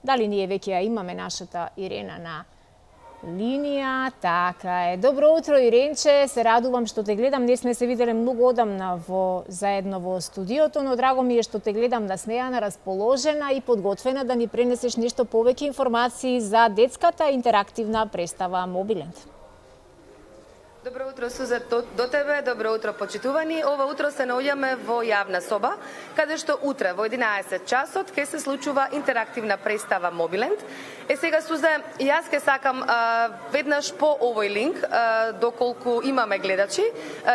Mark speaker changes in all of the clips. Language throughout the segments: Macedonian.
Speaker 1: Дали ние веќе ја имаме нашата Ирена на линија? Така е. Добро утро, Иренче. Се радувам што те гледам. Не сме се виделе многу одамна заедно во студиото, но драго ми е што те гледам насмеана, расположена и подготвена да ни пренесеш нешто повеќе информации за детската интерактивна представа Мобиленд.
Speaker 2: Добро утро, Суза, до тебе, добро утро, почитувани. Ова утро се наоѓаме во јавна соба, каде што утре во 11 часот ќе се случува интерактивна представа Мобиленд. Сега, Сузе, јас ќе сакам веднаш по овој линк, доколку имаме гледачи,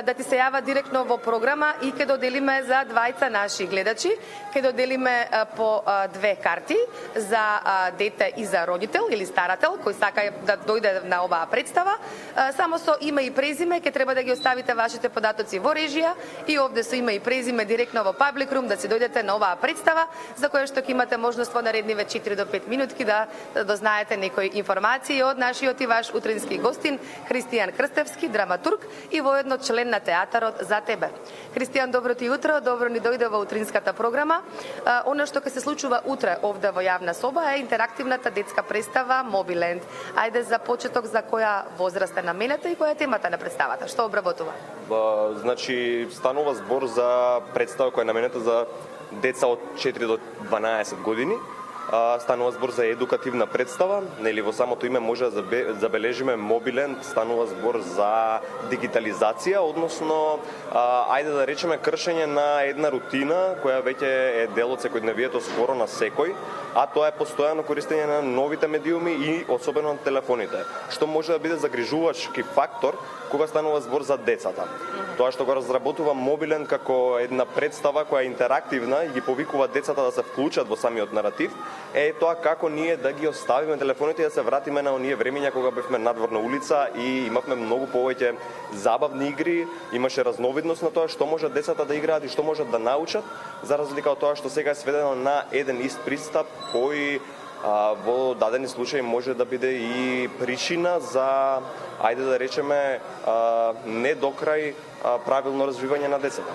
Speaker 2: да ти се јава директно во програма и ќе доделиме за двајца наши гледачи, ќе доделиме по 2 карти за дете и за родител или старател кој сака да дојде на оваа представа, само со име и презиме, ќе треба да ги оставите вашите податоци во режија и овде со име и презиме директно во Public Room да си дојдете на оваа представа, за која што ќе имате можност во наредниве 4 до 5 минутки да дознаете некои информации од нашиот и ваш утрински гостин Христијан Крстевски, драматург и воедно член на театарот За тебе. Христијан, добро ти утро, добро ни дојде во утринската програма. Она што ќе се случува утре овде во јавна соба е интерактивната детска представа Мобиленд. Ајде за почеток, за која возраст е наменета и која е темата на представата? Што обработува?
Speaker 3: Значи, станува збор за представа која е наменета за деца од 4 до 12 години. Станува збор за едукативна представа, нели во самото име може да забележиме Мобиленд, станува збор за дигитализација, односно ајде да речеме кршење на една рутина која веќе е дел од секојдневието скоро на секој, а тоа е постојано користење на новите медиуми и особено на телефоните, што може да биде загрижувачки фактор кога станува збор за децата. Тоа што го разработува Мобиленд како една представа која е интерактивна и ги повикува децата да се вклучат во самиот наратив, е тоа како ние да ги оставиме телефоните и да се вратиме на оние времиња кога бевме надвор на улица и имавме многу повеќе забавни игри, имаше разновидност на тоа што можат децата да играат и што можат да научат, за разлика од тоа што сега е сведено на еден ист пристап кој во дадени случаи може да биде и причина за, ајде да речеме, не до крај правилно развивање на децата.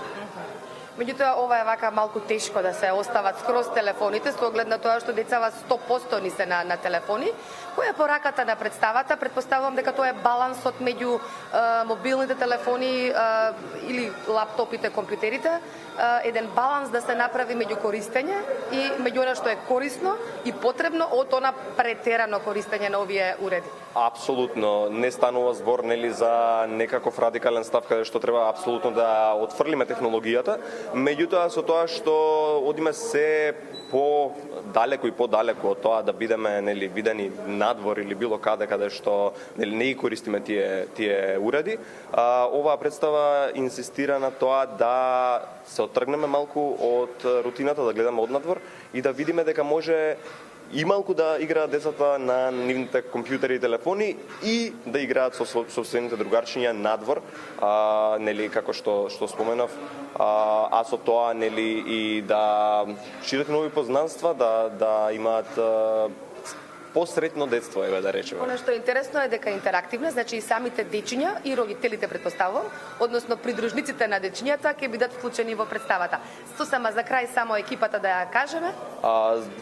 Speaker 2: Меѓутоа, ова е вака малку тешко да се остават скроз телефоните, со оглед на тоа што децава 100% ни се на телефони. Која е пораката на представата? Предпоставувам дека тоа е балансот меѓу мобилните телефони или лаптопите, компјутерите, еден баланс да се направи меѓу користење и меѓу она што е корисно и потребно од она претерано користење на овие уреди.
Speaker 3: Апсолутно, не станува збор нели за некаков радикален став каде што треба апсолутно да отфрлиме технологијата, меѓутоа со тоа што одиме се по-далеко и подалеку од тоа да бидеме нели видени надвор или било каде што нели не ги користиме тие уреди, оваа представа инсистира на тоа да се оттргнеме малку од рутината, да гледаме од надвор и да видиме дека може и малку да играат децата на нивните компјутери и телефони и да играат со собствените другарчиња надвор, нели како што споменав, а со тоа нели и да шират нови познанства, да имаат посретно детство, еве да речеме.
Speaker 2: Она што е интересно е дека интерактивна, значи и самите дечиња и родителите предпоставувам, односно придружниците на дечињата ќе бидат вклучени во представата. Сама за крај само екипата да ја кажеме.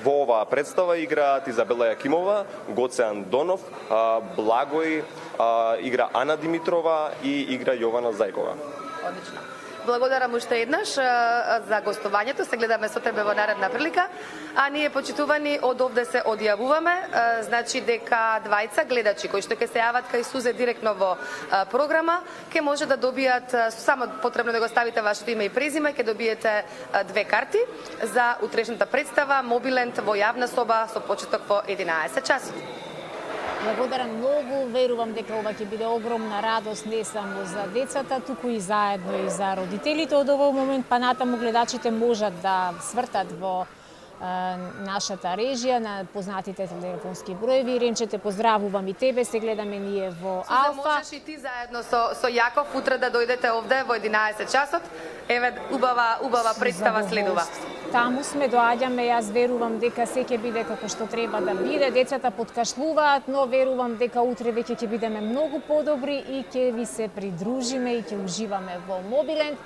Speaker 3: Во оваа представа играат Изабела Јакимова, Гоце Андонов, Благој, игра Ана Димитрова и игра Јована Зајкова.
Speaker 2: Одлично. Благодарам уште еднаш за гостувањето. Се гледаме со тебе во наредна прилика. А ние, почитувани, од овде се одјавуваме. Значи дека двајца гледачи кои што ќе се јават кај Сузе директно во програма, ќе може да добијат, само потребно да го ставите вашето име и презиме, ќе добиете 2 карти за утрешната представа Мобиленд во јавна соба со почеток во 11 часот.
Speaker 1: Благодарам многу, верувам дека ова ќе биде огромна радост не само за децата, туку и заедно и за родителите. Од овој момент па натаму гледачите можат да свртат во нашата режија на познатите телефонски броеви. Иренче, те поздравувам и тебе, се гледаме ние во Алфа.
Speaker 2: Можеш и ти заедно со Јаков утре да дојдете овде во 11 часот. Еве, убава представа следува.
Speaker 1: Таму сме, доаѓаме, јас верувам дека се ќе биде како што треба да биде. Децата подкашлуваат, но верувам дека утре веќе ќе бидеме многу подобри и ќе ви се придружиме и ќе уживаме во Мобиленд.